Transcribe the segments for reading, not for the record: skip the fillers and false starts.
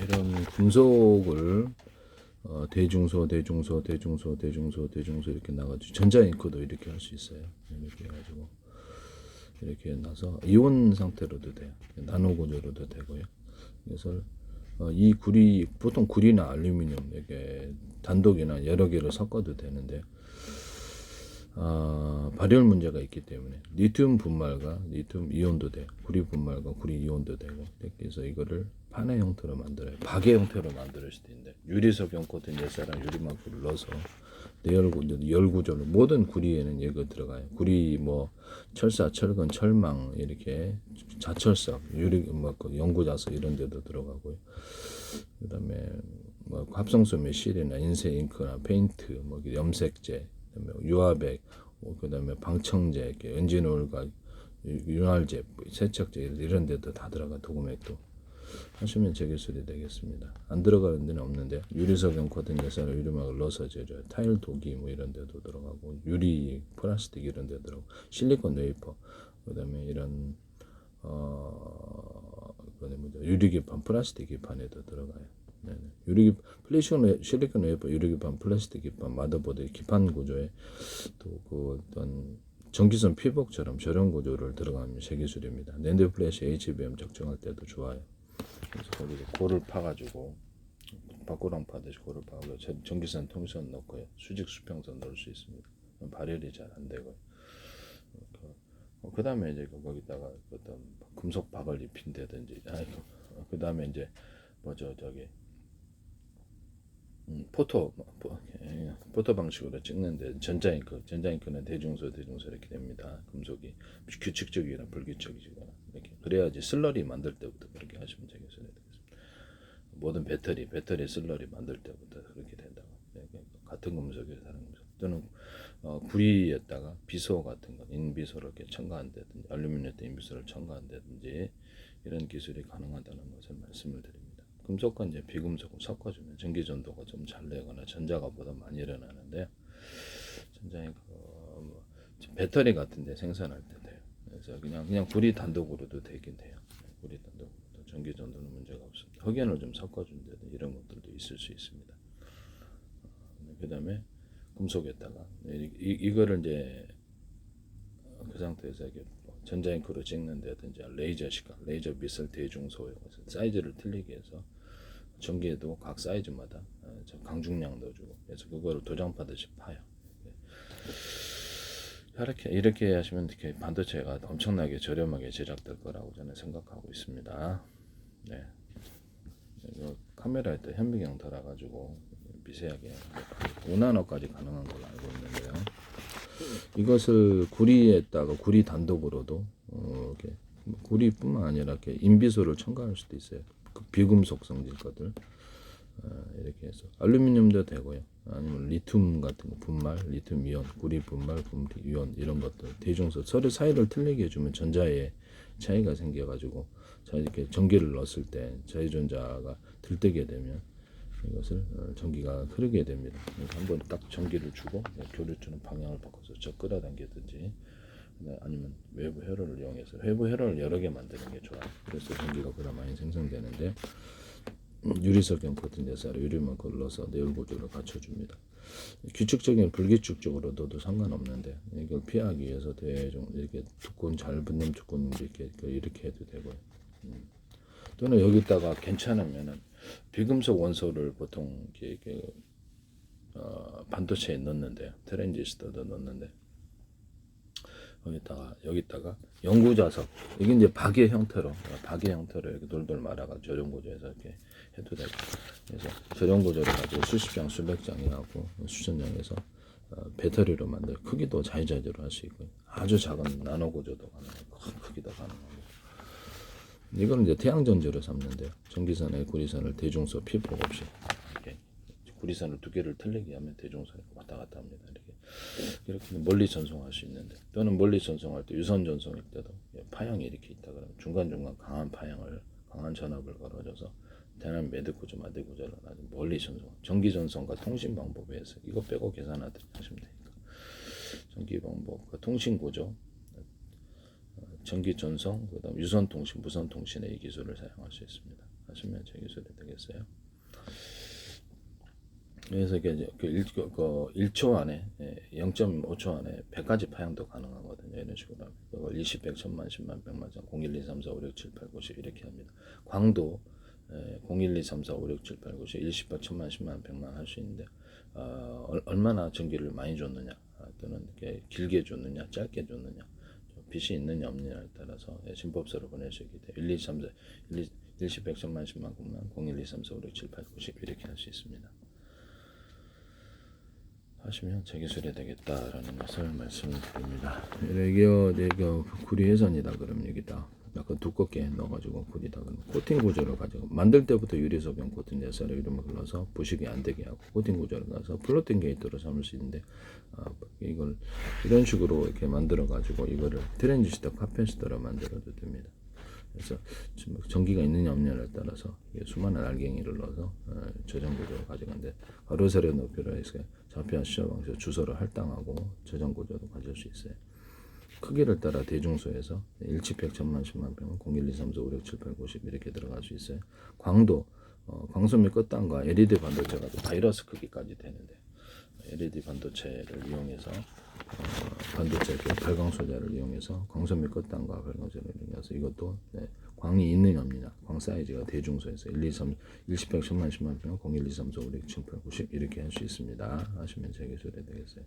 이런 금속을 대중소 이렇게 나가지고 전자잉크도 이렇게 할 수 있어요. 이렇게 해가지고 이렇게 나서 이온 상태로도 돼요. 나노 구조로도 되고요. 그래서 이 구리, 보통 구리나 알루미늄 이렇게 단독이나 여러 개를 섞어도 되는데 발열 문제가 있기 때문에 리튬 분말과 리튬 이온도 돼요. 구리 분말과 구리 이온도 되고, 그래서 이거를 판의 형태로 만들어요. 박의 형태로 만들 수도 있는데, 유리석용 코튼 예사랑 유리막구를 넣어서 열 구조로, 모든 구리에는 이거 들어가요. 구리 뭐 철사, 철근, 철망 이렇게 자철석, 유리 그 연구자석 이런 데도 들어가고요. 그다음에 뭐 합성소 매실이나 인쇄 잉크나 페인트, 뭐 염색제, 그다음에 유화백, 그다음에 방청제, 엔진오일과 윤활제, 세척제 이런 데도 다 들어가. 도금액도 하시면 제 기술이 되겠습니다. 안 들어가는 데는 없는데, 유리석용 코튼 예사로 유리막을 넣어서 제조, 타일 도기 뭐 이런 데도 들어가고, 유리 플라스틱 이런 데 들어가고, 실리콘 웨이퍼, 그다음에 이런 유리기판, 플라스틱 기판에도 들어가요. 실리콘 웨이퍼, 유리기판, 플라스틱 기판, 마더보드 기판 구조에 또 그 어떤 전기선 피복처럼 저런 구조를 들어가면 제 기술입니다. 낸드 플래시 HBM 적정할 때도 좋아요. 그래서 거기서 골을 파가지고 밖으로 파듯이 골을 파고 전기선 통선 넣고요. 수직 수평선 넣을 수 있습니다. 발열이 잘 안 되고요. 그 다음에 이제 거기다가 어떤 금속 박을 입힌다든지, 그 다음에 이제 포토 방식으로 찍는데, 전자잉크는 대중소 이렇게 됩니다. 금속이 규칙적이거나 불규칙이거나 이렇게, 그래야지 슬러리 만들 때부터 그렇게 하시면 되겠습니다. 모든 배터리 슬러리 만들 때부터 그렇게 된다고. 같은 금속에서 다른 금속, 또는 구리에다가 비소 같은 거, 인비소를 이렇게 첨가한다든지, 알루미늄 인비소를 첨가한다든지, 이런 기술이 가능하다는 것을 말씀을 드립니다. 금속과 이제 비금속을 섞어주면 전기 전도가 좀 잘 되거나 전자가보다 많이 일어나는데, 전자에 배터리 같은데 생산할 때 돼요. 그래서 그냥 구리 단독으로도 되긴 돼요. 구리 단독으로도 전기 전도는 문제가 없습니다. 흑연을 좀 섞어준다든지 이런 것들도 있을 수 있습니다. 그다음에 금속에다가 이거를 이제 그 상태에서 이렇게 전자잉크로 찍는다든지, 레이저 미술 대중소에 사이즈를 틀리게 해서 전기에도 각 사이즈마다 강중량 넣어주고, 그래서 그거를 도장파듯이 파요. 이렇게 하시면 반도체가 엄청나게 저렴하게 제작될 거라고 저는 생각하고 있습니다. 네. 카메라에 또 현미경 달아가지고 미세하게 5나노까지 가능한 걸로 알고 있는데요. 이것을 구리에다가 구리 단독으로도 이렇게 구리뿐만 아니라 이렇게 인비소를 첨가할 수도 있어요. 그 비금속 성질 것들 이렇게 해서 알루미늄도 되고요. 아니면 리튬 같은 거 분말, 리튬 이온, 구리 분말, 구리 이온 이런 것들 대중소 서로 사이를 틀리게 해주면 전자에 차이가 생겨가지고 이렇게 전기를 넣었을 때 자유전자가 들뜨게 되면 이것을 전기가 흐르게 됩니다. 한번 딱 전기를 주고 교류주는 방향을 바꿔서 저 끌어당기든지, 아니면 외부 회로를 이용해서 외부 회로를 여러 개 만드는 게 좋아요. 그래서 전기가 보다 많이 생성되는데, 유리석용 코튼 예사로 유리막을 넣어서 내열 구조를 갖춰줍니다. 규칙적인 불규칙적으로 넣어도 상관없는데, 이걸 피하기 위해서 대충 이렇게 두꺼운 잘 붙는 두꺼운 이렇게 해도 되고요. 또는 여기다가 괜찮으면은 비금속 원소를 보통 이렇게 반도체에 넣는데, 트랜지스터도 넣는데, 여기다가 연구자석, 이게 이제 박의 형태로 이렇게 돌돌 말아가 저런 구조에서 이렇게 해도 되고, 그래서 저런 구조를 가지고 수십 장, 수백 장이하고 수천 장에서 배터리로 만들, 크기도 자유자재로 할 수 있고, 아주 작은 나노 구조도 가능하고, 큰 크기도 가능하고. 이거는 이제 태양전지로 삼는데요. 전기선에 구리선을 대중소 피폭 없이 이렇게 구리선을 두 개를 틀리게 하면 대중선이 왔다 갔다 합니다. 이렇게 멀리 전송할 수 있는데, 또는 멀리 전송할 때 유선 전송일 때도 파형이 이렇게 있다 그러면 중간중간 강한 전압을 걸어줘서 대남 매듭 구조, 마대 구조를 아주 멀리 전송, 전기 전송과 통신 방법에 의해서 이거 빼고 계산하듯이 하시면 되니까, 전기 방법과 통신 구조, 전기 전송, 그다음 유선 통신, 무선 통신의 이 기술을 사용할 수 있습니다. 하시면 제 기술이 되겠어요. 그래서 이게 그 1초 안에 0.5초 안에 100가지 파형도 가능하거든요. 이런 식으로 하면 그걸 20, 100, 1000만, 10만, 100만, 01, 2, 3, 4, 5, 6, 7, 8, 90 이렇게 합니다. 광도 01, 2, 3, 4, 5, 6, 7, 8, 90 1, 10, 100, 1000만, 10만, 100만 할 수 있는데 얼마나 전기를 많이 줬느냐 또는 이렇게 길게 줬느냐 짧게 줬느냐 빛이 있느냐 없느냐에 따라서 진법서를 보낼 수 있기 때문에 1, 2, 3, 4, 1, 10, 100, 1000만, 10만, 9만 01, 2, 3, 4, 5, 6, 7, 8, 90 이렇게 할 수 있습니다. 하시면 제 기술이 되겠다라는 것을 말씀드립니다. 이게 구리 회선이다 그러면 여기다 약간 두껍게 넣어가지고 구리다 그러면 코팅 구조를 가지고 만들 때부터 유리석용 코팅 예사를 이름을 불러서 부식이 안 되게 하고 코팅 구조를 가서 플로팅 게이트로 삼을 수 있는데 이걸 이런 식으로 이렇게 만들어 가지고 이거를 트랜지스터 카펜시터로 만들어도 됩니다. 그래서 전기가 있느냐 없느냐에 따라서 수많은 알갱이를 넣어서 저장 구조를 가져가는데 가로세로 높이로 해서 좌표와 시작 방식으로 주소를 할당하고 저장 구조도 가질 수 있어요. 크기를 따라 대중소에서 1치 100, 1000만, 10만, 100만, 01, 2, 3, 4, 5, 6, 7, 8, 90 이렇게 들어갈 수 있어요. 광도, 광소 및 끝단과 LED 반도체가 바이러스 크기까지 되는데 LED 반도체를 이용해서 반도체 발광 소재를 이용해서 광소 및 끝단과 발광소를 이용해서 이것도 광이 있느냐 없느냐 광 사이즈가 대중소에서 1, 2, 3, 1, 10, 100, 1000만, 10만, 100만, 01, 2, 3, 4, 5, 6, 7, 8, 90 이렇게 할 수 있습니다. 하시면 제 기술이 되겠어요.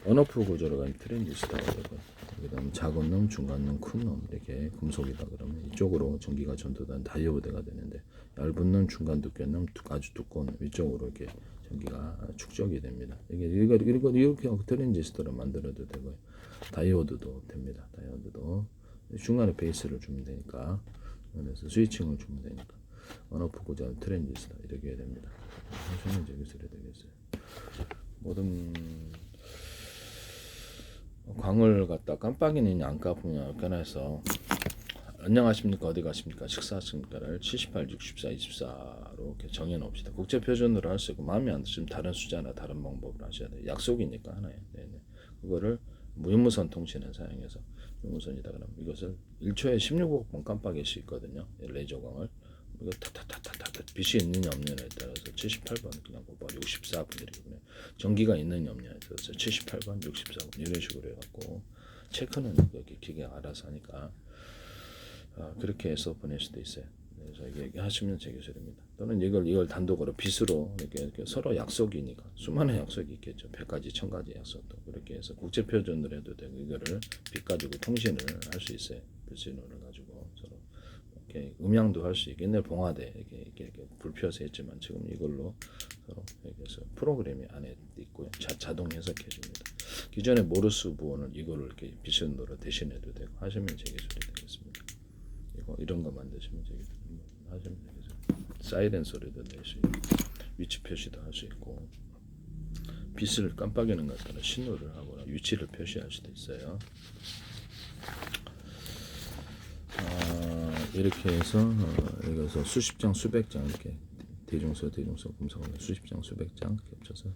언어프 구조로 가는 트랜지스터가 되고 그다음 작은 놈, 중간 놈, 큰 놈 이렇게 금속이다 그러면 이쪽으로 전기가 전도된 다이오드가 되는데 얇은 놈, 중간 두께 놈, 아주 두꺼운 놈 이쪽으로 이렇게 전기가 축적이 됩니다. 이렇게 트랜지스터를 만들어도 되고요. 다이오드도 됩니다. 다이오드도 중간에 베이스를 주면 되니까 그래서 스위칭을 주면 되니까 언어프 구조 트랜지스터 이렇게 해야 됩니다. 하시면 제 기술이 되겠어요. 모든 광을 갖다 깜빡이느냐 안 깜빡이느냐 변해서 안녕하십니까 어디 가십니까 식사하십니까를 78, 64, 24로 이렇게 정해놓읍시다. 국제 표준으로 할 수 있고 마음에 안 드시면 다른 숫자나 다른 방법으로 하셔야 돼요. 약속이니까 하나에 네네. 그거를 무무선 통신을 사용해서 무무선이다 그러면 이것을 1초에 16억 번 깜빡일 수 있거든요. 레이저광을 이거 타타타타타 빛이 있느냐 없느냐에 따라서 78번 그냥 곱하기 64분 이렇게 보내. 전기가 있느냐 없느냐에 따라서 78번 64분 이런 식으로 해갖고 체크는 여기 기계가 알아서 하니까 그렇게 해서 보낼 수도 있어요. 그래서 이게 하시면 제 기술입니다. 또는 이걸 단독으로 빛으로 이렇게 서로 약속이니까 수많은 약속이 있겠죠. 100가지, 1000가지 약속도 그렇게 해서 국제 표준으로 해도 되고 이거를 빛 가지고 통신을 할 수 있어요. 빛신호를 가지고 서로 이렇게 음향도 할 수 있게 옛날 봉화대 이렇게 불 펴서 했지만 지금 이걸로 서로 이렇게 해서 프로그램이 안에 있고요. 자동 해석해 줍니다. 기존의 모르스 부호는 이거를 이렇게 빛신호로 대신해도 되고 하시면 제 기술이 되겠습니다. 이런 거 만드시면 되겠습니다. 하시면 되겠습니다. 사이렌 소리도 낼 수 있고 위치 표시도 할 수 있고 빛을 깜빡이는 것 따라 신호를 하거나 위치를 표시할 수도 있어요. 이렇게 해서 여기서 수십 장, 수백 장 이렇게 대중소 금속을 수십 장, 수백 장 겹쳐서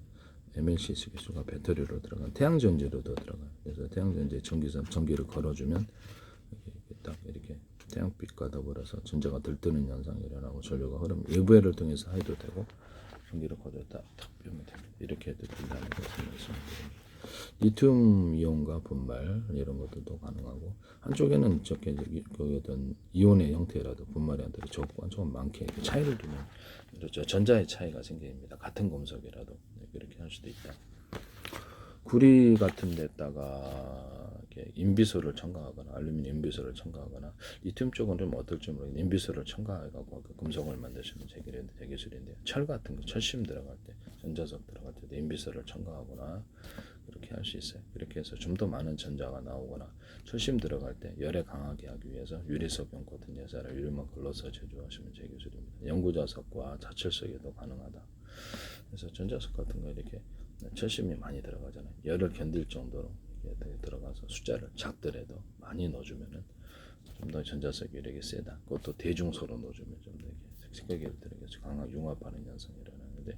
MLC 기수가 배터리로 들어간 태양전지로도 들어가요. 그래서 태양전지에 전기를 걸어주면 딱 이렇게 태양빛과 더불어서 전자가 들뜨는 현상이 일어나고 전류가 흐름 외부해를 통해서 해도 되고 전기를 거둬다 탁 빼면 됩니다. 이렇게 해도 된다는 것을 말씀드립니다. 리튬 이온과 분말 이런 것들도 가능하고 한쪽에는 저게 어떤 이온의 형태라도 분말이 안 되고 적고 한쪽은 많게 이렇게 차이를 두면 그렇죠. 전자의 차이가 생깁니다. 같은 금속이라도 그렇게 할 수도 있다. 구리 같은 데다가 이렇게 인비소를 첨가하거나 알루미늄 인비소를 첨가하거나 리튬 쪽은 좀 어떨지 모르겠는데 인비소를 첨가해갖고 그 금속을 만드시면 제기술인데요. 철 같은 거 철심 들어갈 때 전자석 들어갈 때도 인비소를 첨가하거나 그렇게 할 수 있어요. 그렇게 해서 좀 더 많은 전자가 나오거나 철심 들어갈 때 열에 강하게 하기 위해서 유리석용 같은 예사를 유리만 걸러서 제조하시면 제기술입니다. 연구자석과 자철석에도 가능하다. 그래서 전자석 같은 거 이렇게 철심이 많이 들어가잖아요. 열을 견딜 정도로 이렇게 들어가서 숫자를 작더라도 많이 넣어주면은 좀 더 전자석이 이렇게 세다. 그것도 대중소로 넣어주면 좀 더 이렇게 색깔을 들어가서 강하게 융합하는 현상이 일어나는데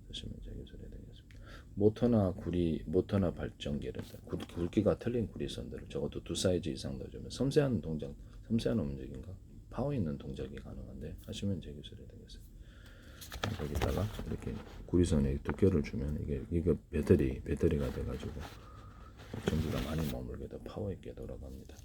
보시면 제기술이 되겠습니다. 모터나 발전기를 굵기가 틀린 구리선들을 적어도 2 사이즈 이상 넣어주면 섬세한 움직임과 파워 있는 동작이 가능한데 하시면 제 기술이 되겠어요. 여기다가 이렇게 구리선에 두께를 주면 이게 배터리가 돼가지고 전기가 많이 머물게 더 파워 있게 돌아갑니다.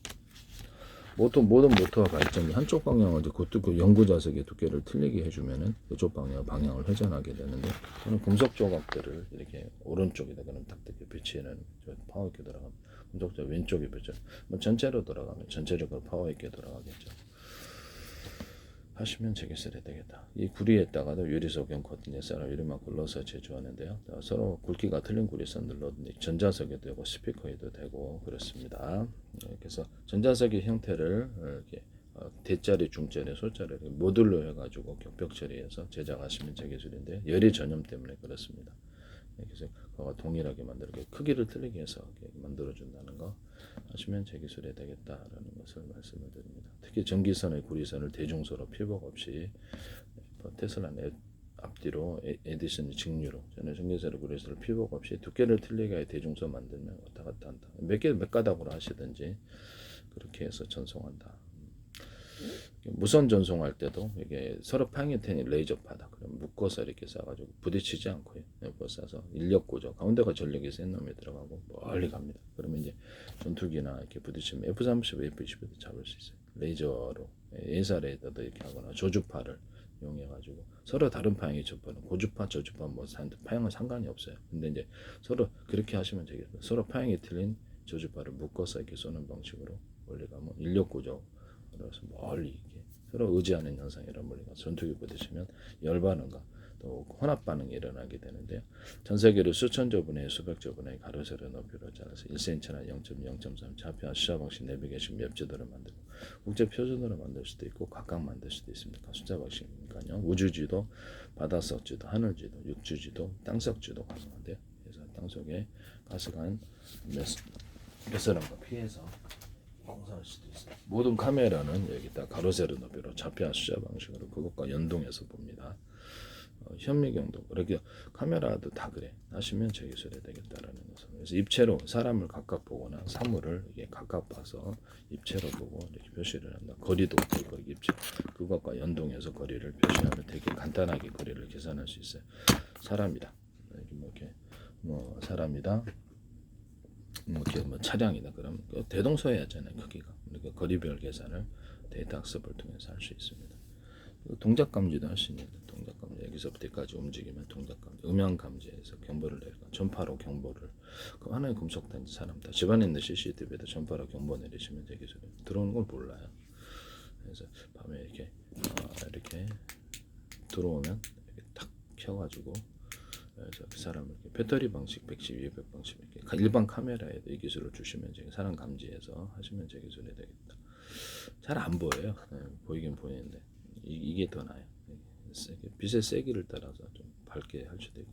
모든 모터와 발전기 한쪽 방향을 그 연구 자석의 두께를 틀리게 해주면은 이쪽 방향을 회전하게 되는데, 저는 금속 조각들을 이렇게 오른쪽에다 그럼 딱 이렇게 배치해는 파워 있게 돌아갑니다. 금속 조각 왼쪽에 배치. 뭐 전체로 돌아가면 전체적으로 파워 있게 돌아가겠죠. 하시면 제기설이 되겠다. 이 구리에다가도 유리소경 코팅에 쌀을 이만큼 넣어서 제조하는데요. 서로 굵기가 틀린 구리선들 넣는데 전자석에도 되고 스피커에도 되고 그렇습니다. 그래서 전자석의 형태를 이렇게 대짜리, 중짜리, 소짜리 모듈로 해가지고 격벽 처리해서 제작하시면 제기술인데 열의 전염 때문에 그렇습니다. 그래서 그거와 동일하게 만들게 크기를 틀리게 해서 만들어준다는 거 하시면 제기술이 되겠다라는 것을 말씀을 드립니다. 특히 전기선의 구리선을 대중소로 피복 없이 테슬라 앞뒤로 에디슨이 직류로 저는 전기선의 구리선을 피복 없이 두께를 틀리게 대중소 만들면 왔다 갔다 한다. 몇 가닥으로 하시든지 그렇게 해서 전송한다. 무선 전송할 때도 이게 서로 평형태니 레이저 파다. 그럼 묶어서 이렇게 쏴가지고 부딪히지 않고요. 묶어서 인력 구조 가운데가 전력이 센 놈이 들어가고 멀리 갑니다. 그러면 이제 전투기나 이렇게 부딪히면 F-35, F-22도 잡을 수 있어요. 레이저로 예사 레이더도 이렇게 하거나 조주파를 이용해가지고 서로 다른 방향이 접하는 고주파, 저주파 뭐 방향은 상관이 없어요. 근데 이제 서로 그렇게 하시면 되겠어요. 서로 방향이 틀린 저주파를 묶어서 이렇게 쏘는 방식으로 멀리 가면 인력 구조 그래서 멀리 이렇게 서로 의지하는 현상이란 말이가 전투기 부딪히면 열 반응과 또 혼합 반응이 일어나게 되는데요. 전 세계로 수천조 분의 수백조 분의 가로 세로 높이로 잘라서 1cm나 0.0.3 좌표 숫자 방식 내비게이션 맵지도를 만들고 국제 표준으로 만들 수도 있고 각각 만들 수도 있습니다. 숫자 방식이니까요. 우주지도, 바닷속 지도, 하늘지도, 육주지도, 땅속 지도 가능한데요. 그래서 땅속에 가스가 몇 사람과 피해서 공사할 수도 있어요. 모든 카메라는 여기다 가로 세로 높이로 좌표 숫자 방식으로 그것과 연동해서 봅니다. 현미경도 그렇게 카메라도 다 그래 하시면 제 기술이 되겠다라는 것을. 그래서 입체로 사람을 각각 보거나 사물을 이게 각각 봐서 입체로 보고 이렇게 표시를 한다. 거리도 입체 그것과 연동해서 거리를 표시하면 되게 간단하게 거리를 계산할 수 있어요. 사람이다. 이렇게 뭐 사람이다. 뭐 차량이다. 그럼 대동소이하잖아요. 크기가. 그러니까 거리별 계산을 데이터 학습을 통해서 할 수 있습니다. 동작 감지도 할 수 있는 동작 감지 여기서부터 여기까지 움직이면 동작 감지, 음향 감지에서 경보를 내리고 전파로 경보를 그럼 하나의 금속 단지 사람 다 집안에 있는 CCTV에도 전파로 경보 내리시면 되겠어요. 들어오는 걸 몰라요. 그래서 밤에 이렇게 들어오면 이렇게 탁 켜가지고 그래서 그 사람을 이렇게 배터리 방식 110, 200 방식 이렇게 일반 카메라에도 이 기술을 주시면 제가 사람 감지해서 하시면 제 기술이 되겠다. 잘 안 보여요. 보이긴 보이는데 이게 더 나아요. 빛의 세기를 따라서 좀 밝게 할 수도 있고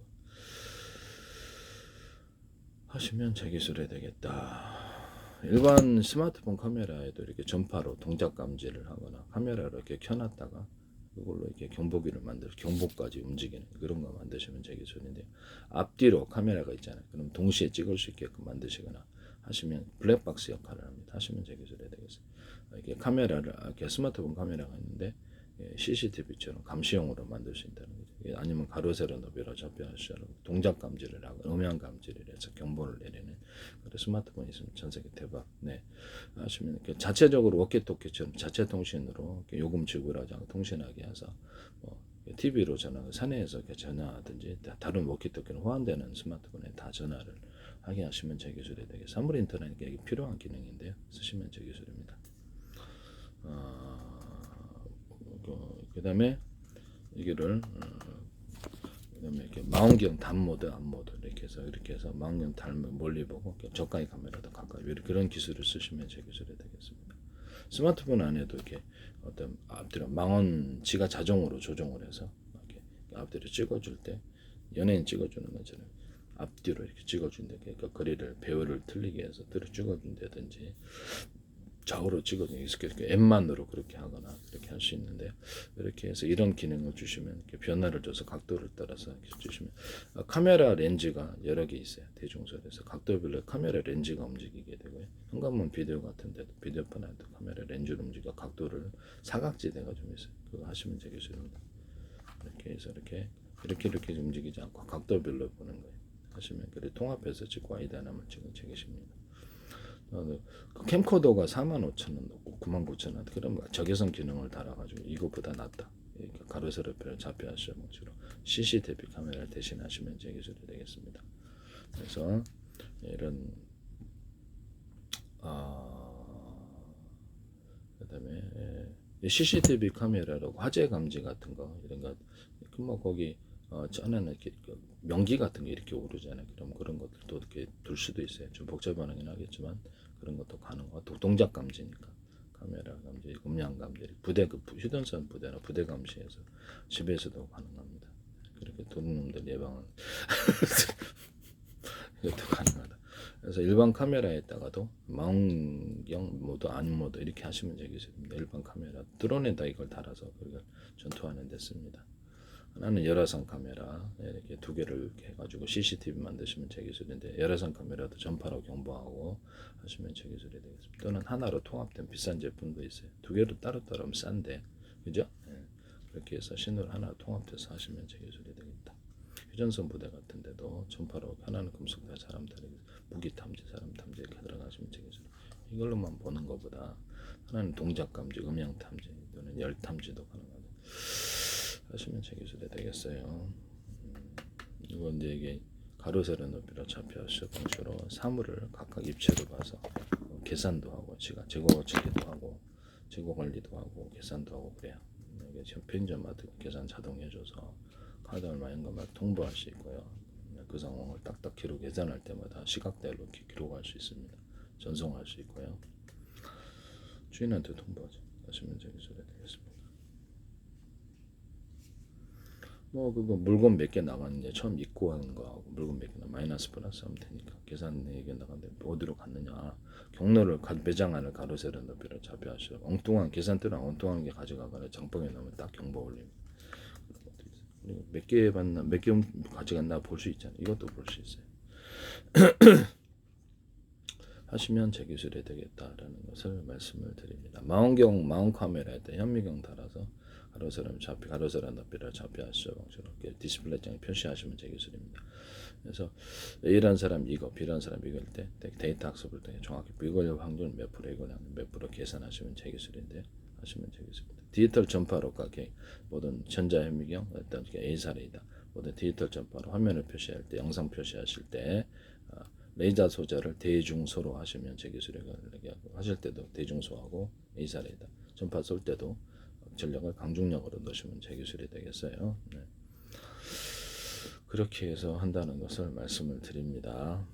하시면 제 기술이 되겠다. 일반 스마트폰 카메라에도 이렇게 전파로 동작 감지를 하거나 카메라로 이렇게 켜놨다가 그걸로 이렇게 경보기를 만들어 경보까지 움직이는 그런 거 만드시면 제 기술인데 앞뒤로 카메라가 있잖아요. 그럼 동시에 찍을 수 있게끔 만드시거나 하시면 블랙박스 역할을 합니다. 하시면 제 기술이 되겠어요. 이렇게 카메라를 이렇게 스마트폰 카메라가 있는데 CCTV처럼 감시용으로 만들 수 있다는 거죠. 아니면 가로 세로 높이로 좌표 하시로 동작 감지를 하고 음향 감지를 해서 경보를 내리는 그런 스마트폰이 있으면 전 세계 대박. 네 하시면 자체적으로 워키토키처럼 자체 통신으로 요금 지급을 하지 않고 통신하게 해서 TV로 전화 사내에서 전화하든지 다른 워키토키는 호환되는 스마트폰에 다 전화를 하게 하시면 제 기술이 되게 사물 인터넷에 필요한 기능인데요. 쓰시면 제 기술입니다. 그 다음에 이거를 그다음에 이렇게 망원경 단모드, 앞모드 이렇게 해서 망원경 달면 멀리 보고 저가의 카메라도 가까이 그런 기술을 쓰시면 제 기술이 되겠습니다. 스마트폰 안에도 이렇게 어떤 앞뒤로 망원 지가 자동으로 조정을 해서 이렇게 앞뒤로 찍어줄 때 연예인 찍어주는 것처럼 앞뒤로 이렇게 찍어준다. 그러니까 거리를 배우를 틀리게 해서 뒤로 찍어준다든지 좌우로 찍어주는 이렇게 M만으로 그렇게 하거나 그렇게 할 수 있는데 이렇게 해서 이런 기능을 주시면 이렇게 변화를 줘서 각도를 따라서 이렇게 주시면 카메라 렌즈가 여러 개 있어요. 대중소에서 각도별로 카메라 렌즈가 움직이게 되고요. 현관문 비디오 같은데도 비디오판에도 카메라 렌즈를 움직여 각도를 사각지대가 좀 있어요. 그거 하시면 되게 좋습니다. 이렇게 해서 이렇게 움직이지 않고 각도별로 보는 거예요. 하시면 그래 통합해서 찍고 아이디 하나만 찍은 책이십니다. 그 캠코더가 45,000원 넣고 99,000원 그럼 적외선 기능을 달아가지고 이것보다 낫다. 가로 세로표를 잡혀 하시는 식으로 CCTV 카메라를 대신하시면 제 기술이 되겠습니다. 그래서 이런 그다음에 CCTV 카메라라고 화재 감지 같은 거 이런 거 뭐 거기 전에는 이렇게 명기 같은 게 이렇게 오르잖아요. 그럼 그런 것들도 이렇게 둘 수도 있어요. 좀 복잡하긴 하겠지만 그런 것도 가능하고 동작 감지니까 카메라 감지, 음량 감지, 부대 휴대폰 부대나 부대 감시해서 집에서도 가능합니다. 그렇게 도둑놈들 예방을 이것도 가능하다. 그래서 일반 카메라에다가도 망경 모드, 안 모드 이렇게 하시면 되겠습니다. 일반 카메라 드론에다 이걸 달아서 그걸 전투하는 데 씁니다. 하나는 열화상 카메라 이렇게 두 개를 이렇게 해가지고 CCTV 만드시면 제 기술인데 열화상 카메라도 전파로 경보하고 하시면 제 기술이 되겠습니다. 또는 하나로 통합된 비싼 제품도 있어요. 두 개로 따로따로 하면 싼데 그죠? 네. 그렇게 해서 신호를 하나 통합해서 하시면 제 기술이 되겠다. 휴전선 부대 같은데도 전파로 하나는 금속대 사람 다루기 무기 탐지 사람 탐지 이렇게 들어가시면 제 기술. 이걸로만 보는 것보다 하나는 동작 감지, 음향 탐지 또는 열 탐지도 가능하다. 하시면 제 기술이 되겠어요. 이거 이제 이게 가로 세로 높이로 잡혀 방식으로 사물을 각각 입체로 봐서 계산도 하고 재고 처리도 하고 재고 관리도 하고 계산도 하고 그래요. 이게 지금 편의점마다 계산 자동 해줘서 카드 얼마 이런 것만 통보할 수 있고요. 그 상황을 딱딱 기록 계산할 때마다 시각대로 이렇게 기록할 수 있습니다. 전송할 수 있고요. 주인한테 통보하죠. 하시면 제 기술이 되겠습니다. 뭐 그거 물건 몇 개 나갔는데 처음 입고 하는 거하고 물건 몇 개나 마이너스 플러스 하면 되니까 계산 얘기 나갔는데 어디로 갔느냐 경로를 매장 안을 가로 세로 높이로 잡혀 하시고 엉뚱한 계산대랑 엉뚱한 게 가져가거나 장봉에 넣으면 딱 경보 올립니다. 몇 개 받나 몇 개 가져갔나 볼 수 있잖아요. 이것도 볼 수 있어요. 하시면 제 기술이 되겠다라는 것을 말씀을 드립니다. 망원경 마운 카메라에다 현미경 달아서 가로 세로 잡히 가로 세로 높이를 잡혀 하시죠. 방식으로 디스플레이장에 표시하시면 제 기술입니다. 그래서 A라는 사람 이거, B라는 사람 이거일 때 데이터 학습을 통해 정확히 이걸 확률 몇 프로 이걸 몇 프로 계산하시면 제 기술인데 하시면 제 기술입니다. 디지털 전파로가 모든 전자현미경 어떤 A사례이다. 모든 디지털 전파로 화면을 표시할 때 영상 표시하실 때 레이저 소자를 대중소로 하시면 제 기술이고 하실 때도 대중소하고 A사례이다. 전파 쏠 때도 전력을 강중력으로 넣으시면 제 기술이 되겠어요. 네. 그렇게 해서 한다는 것을 말씀을 드립니다.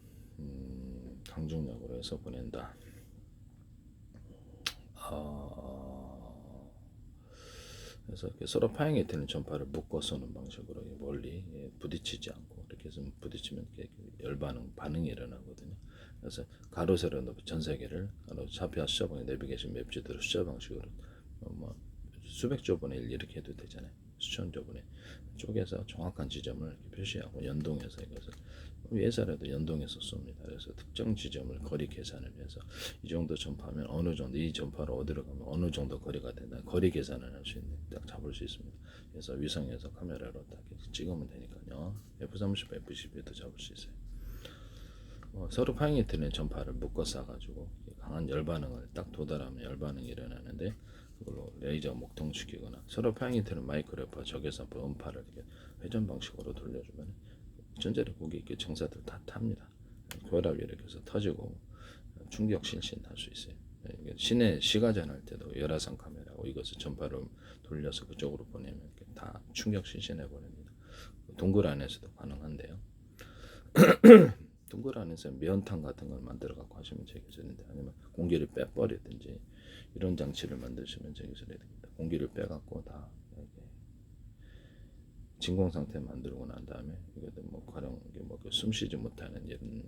강중력으로 해서 보낸다. 그래서 서로 파행이 되는 전파를 묶어 쏘는 방식으로 멀리 부딪히지 않고 이렇게 해서 부딪히면 열 반응이 일어나거든요. 그래서 가로 세로 높이 전 세계를 좌표 숫자방에 내비게이션 맵지대로 숫자 방식으로 뭐 수백 조분의 1 이렇게 해도 되잖아요. 수천 조분의 쪼개서 정확한 지점을 이렇게 표시하고 연동해서 이것을 예사라도 연동해서 쏩니다. 그래서 특정 지점을 거리 계산을 해서 이 정도 전파하면 어느 정도 이 전파로 어디로 가면 어느 정도 거리가 된다. 거리 계산을 할 수 있는 딱 잡을 수 있습니다. 그래서 위성에서 카메라로 딱 찍으면 되니까요. F30, F12도 잡을 수 있어요. 서로 파행이 되는 전파를 묶어 쏴가지고 강한 열 반응을 딱 도달하면 열 반응이 일어나는데 그걸로 레이저 목통시키거나 서로 파행이 되는 마이크로파 적외선파 음파를 이렇게 회전 방식으로 돌려주면 전자력 고기 있게 정사들 다 탑니다. 교랍이 이렇게 해서 터지고 충격 실신할 수 있어요. 시내 시가전 할 때도 열화상 카메라고 이것을 전파로 돌려서 그쪽으로 보내면 다 충격 실신해 버립니다. 동굴 안에서도 가능한데요. 동굴 안에서 면탕 같은 걸 만들어 갖고 하시면 제 기술인데 아니면 공기를 빼버리든지 이런 장치를 만드시면 제 기술이 됩니다. 공기를 빼갖고 다 이렇게 진공 상태 만들고 난 다음에 이것도 뭐 가령 뭐 숨쉬지 못하는 이런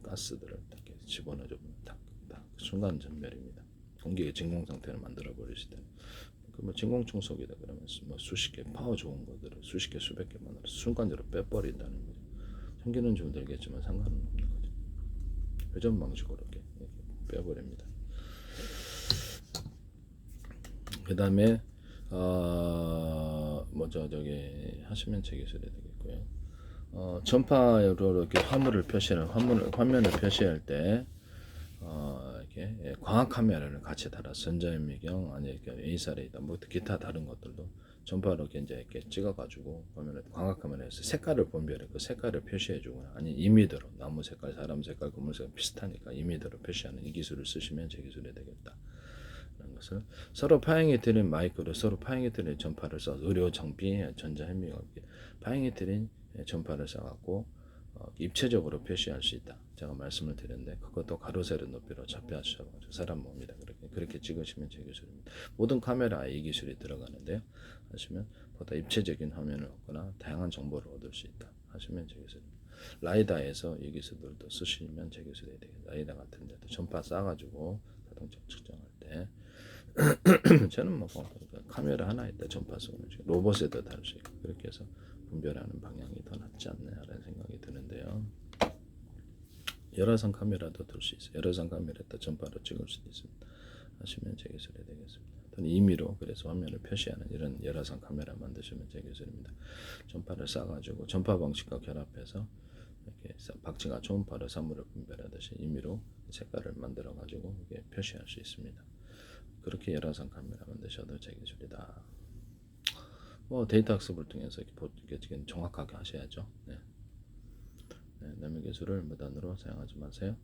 가스들을 이렇게 집어넣어주면 딱 순간 전멸입니다. 공기의 진공 상태를 만들어 버리실 때 그러면 진공청소기다 그러면 뭐 수십 개 파워 좋은 것들을 수십 개 수백 개 만들어서 순간적으로 빼버린다는 거죠. 전기는 좀 들겠지만 상관은 없는 거죠. 회전 방식으로 이렇게 빼버립니다. 그 다음에 먼저 저기 하시면체 기술이 되겠고요. 전파로 이렇게 화면을 표시할 때 이렇게 광학 카메라를 같이 달아서 전자현미경 아니 A사 레이더 뭐 기타 다른 것들도 전파로 이렇게 찍어가지고 보면은 광학 카메라에서 색깔을 분별해 그 색깔을 표시해주거나 아니 이미더로 나무 색깔, 사람 색깔, 건물 색깔 비슷하니까 이미더로 표시하는 이 기술을 쓰시면 제 기술이 되겠다. 라는 것을 서로 파행이 틀린 마이크로 서로 파행이 틀린 전파를 써 의료 장비, 전자현미경 파행이 틀린 전파를 써갖고 입체적으로 표시할 수 있다. 제가 말씀을 드렸는데 그것도 가로 세로 높이로 잡혀서 사람 몸이다. 그렇게 찍으시면 제 기술입니다. 모든 카메라에 이 기술이 들어가는데요. 하시면 보다 입체적인 화면을 얻거나 다양한 정보를 얻을 수 있다. 하시면 제 기술입니다. 라이다에서 이 기술들도 쓰시면 제 기술이 되겠다. 라이다 같은 데도 전파 쏴가지고 자동차 측정할 때 저는 뭐 카메라 하나에다 전파 쏘는 로봇에도 다룰 수 있고 그렇게 해서 분별하는 방향이 더 낫지 않나라는 생각이 드는데요. 열화상 카메라도 들 수 있어요. 열화상 카메라에다 전파로 찍을 수도 있습니다. 하시면 제 기술이 되겠습니다. 또는 임의로 그래서 화면을 표시하는 이런 열화상 카메라 만드시면 제 기술입니다. 전파를 쏴가지고 전파 방식과 결합해서 이렇게 박쥐가 초음파로 사물을 분별하듯이 임의로 색깔을 만들어 가지고 이게 표시할 수 있습니다. 그렇게 열화상 카메라 만드셔도 제 기술이다. 뭐 데이터 학습을 통해서 이렇게 정확하게 하셔야죠. 네. 남의 기술을 무단으로 사용하지 마세요.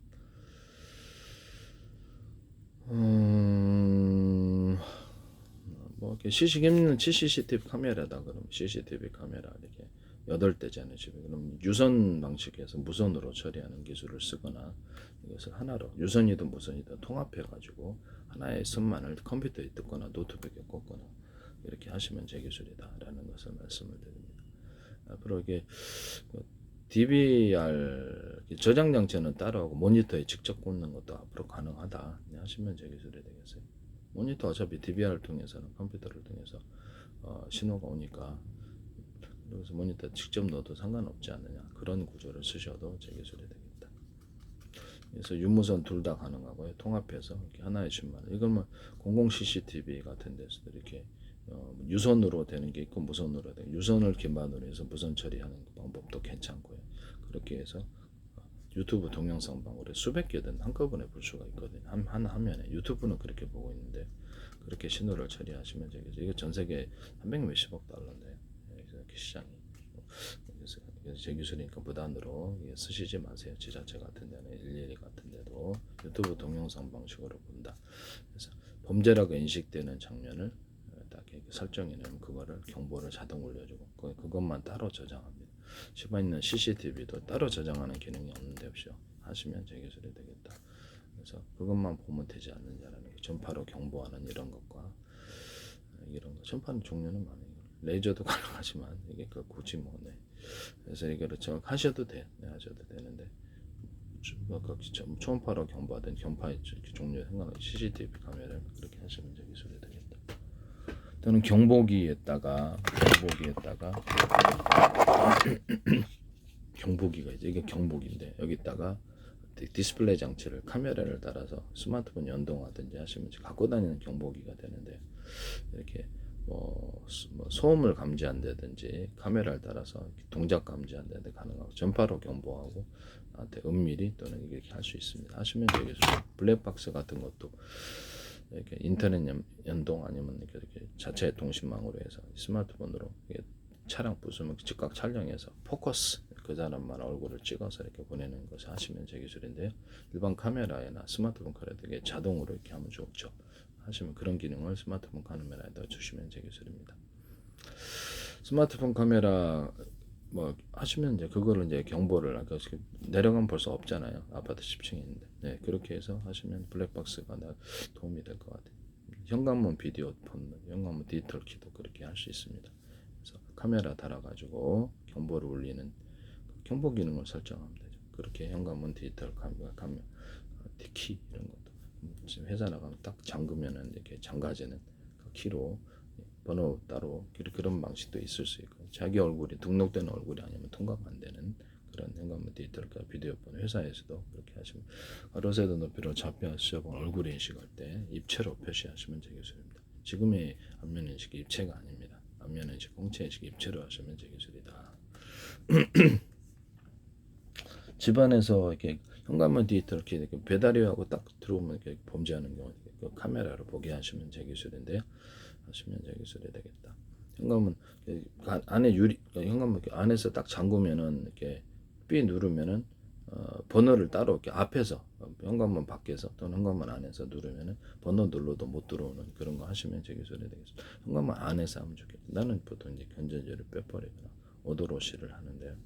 뭐 이렇게 시식 있는 CCTV 카메라다 그러면 CCTV 카메라 이렇게 8대잖아요. 지금 그럼 유선 방식에서 무선으로 처리하는 기술을 쓰거나 이것을 하나로 유선이든 무선이든 통합해 가지고 하나의 선만을 컴퓨터에 뜯거나 노트북에 꽂거나 이렇게 하시면 제 기술이다라는 것을 말씀을 드립니다. 앞으로 이게 DVR 저장 장치는 따로 하고 모니터에 직접 꽂는 것도 앞으로 가능하다 하시면 제 기술이 되겠어요. 모니터 어차피 DVR을 통해서는 컴퓨터를 통해서 신호가 오니까 그래서 모니터 직접 넣어도 상관없지 않느냐 그런 구조를 쓰셔도 제 기술이 되겠다. 그래서 유무선 둘 다 가능하고요. 통합해서 이렇게 하나의 줌만 이건 뭐 공공 CCTV 같은 데서도 이렇게 유선으로 되는 게 있고 무선으로 되는 유선을 기반으로 해서 무선 처리하는 방법도 괜찮고요. 그렇게 해서 유튜브 동영상방으로 수백 개든 한꺼번에 볼 수가 있거든요. 한 화면에 유튜브는 그렇게 보고 있는데 그렇게 신호를 처리하시면 되겠죠. 이거 전 세계 300 몇십억 달러인데요. 이렇게 시장이 그래서 제 기술이니까 무단으로 쓰시지 마세요. 지자체 같은 데는 일일이 같은 데도 유튜브 동영상 방식으로 본다. 그래서 범죄라고 인식되는 장면을 딱 설정해놓으면 그거를 경보를 자동 올려주고 그것만 따로 저장합니다. 집안에 있는 CCTV도 따로 저장하는 기능이 없는데 없이요. 하시면 제 기술이 되겠다. 그래서 그것만 보면 되지 않느냐라는 전파로 경보하는 이런 것과 이런 거 전파는 종류는 많아요. 레이저도 가능하지만 이게 굳이 뭐 네. 그래서 이거를 하셔도 돼. 네, 하셔도 되는데 초음파로 경보하든 경파의 종류에 상관없이 CCTV 카메라를 그렇게 하시면 제 기술이 되겠다. 또는 경보기에다가 경보기가 이제 이게 경보기인데 여기다가 디스플레이 장치를 카메라를 따라서 스마트폰 연동하든지 하시면 갖고 다니는 경보기가 되는데 이렇게 뭐 소음을 감지한다든지 카메라를 따라서 동작 감지한다든지 가능하고 전파로 경보하고 나한테 은밀히 또는 이렇게 할 수 있습니다. 하시면 되겠죠. 블랙박스 같은 것도 이렇게 인터넷 연동 아니면 이렇게 자체 통신망으로 해서 스마트폰으로 차량 부수면 즉각 촬영해서 포커스 그 사람만 얼굴을 찍어서 이렇게 보내는 것을 하시면 제 기술인데요. 일반 카메라나 스마트폰 카메라에 자동으로 이렇게 하면 좋죠. 하시면 그런 기능을 스마트폰 카메라에 넣어주시면 제 기술입니다. 스마트폰 카메라 뭐 하시면 이제 그거를 이제 경보를 아까 내려가면 벌써 없잖아요. 아파트 10층에 있는데 네, 그렇게 해서 하시면 블랙박스가 도움이 될 것 같아요. 현관문 비디오 폰, 현관문 디지털 키도 그렇게 할 수 있습니다. 그래서 카메라 달아가지고 경보를 울리는 경보 기능을 설정하면 되죠. 그렇게 현관문 디지털 카메라 키 이런 것도 회사 나가면 딱 잠그면은 이렇게 잠가지는 그 키로 번호 따로 그런 방식도 있을 수 있고 자기 얼굴이 등록되는 얼굴이 아니면 통과가 안 되는 그런 현관문 디지털카 비디오폰 회사에서도 그렇게 하시면 가로세로 높이로 좌표 수업은 얼굴 인식할 때 입체로 표시하시면 제기술입니다. 지금의 안면 인식이 입체가 아닙니다. 안면 인식, 공체 인식 입체로 하시면 제기술이다. 집안에서 이렇게 현관문 디지털 이렇게 배달이하고 딱 들어오면 이렇게 범죄하는 경우 그 카메라로 보게 하시면 제기술인데요. 하시면 제기술이 되겠다. 현관문 안에 유리 현관문 안에서 딱 잠그면은 이렇게 삐 누르면은 번호를 따로 이렇게 앞에서 현관문 밖에서 또는 현관문 안에서 누르면은 번호 눌러도 못 들어오는 그런 거 하시면 제기술이 되겠습니다. 현관문 안에서 하면 좋겠다. 나는 보통 이제 견전지를 빼버리거나 오도로시를 하는데요.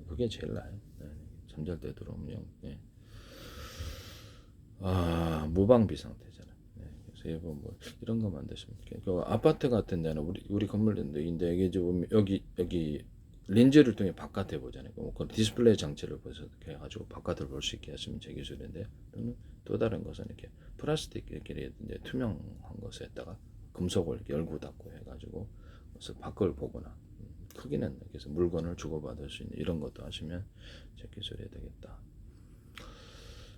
그게 제일 나아요. 네. 잠잘 때 들어오면 무방비 상태잖아요. 네. 그래서 일본 뭐 이런 거 만드시면 그 아파트 같은 데는 우리 건물인데 이게 지금 여기 렌즈를 통해 바깥에 보잖아요. 그 디스플레이 장치를 보셔서 이렇게 해가지고 바깥을 볼 수 있게 하시면 제 기술인데 또는 또 다른 것은 이렇게 플라스틱 이렇게 이제 투명한 것에다가 금속을 이렇게 열고 닫고 해가지고 그래서 밖을 보거나 크기는 그래서 물건을 주고받을 수 있는 이런 것도 하시면 제 기술이 되겠다.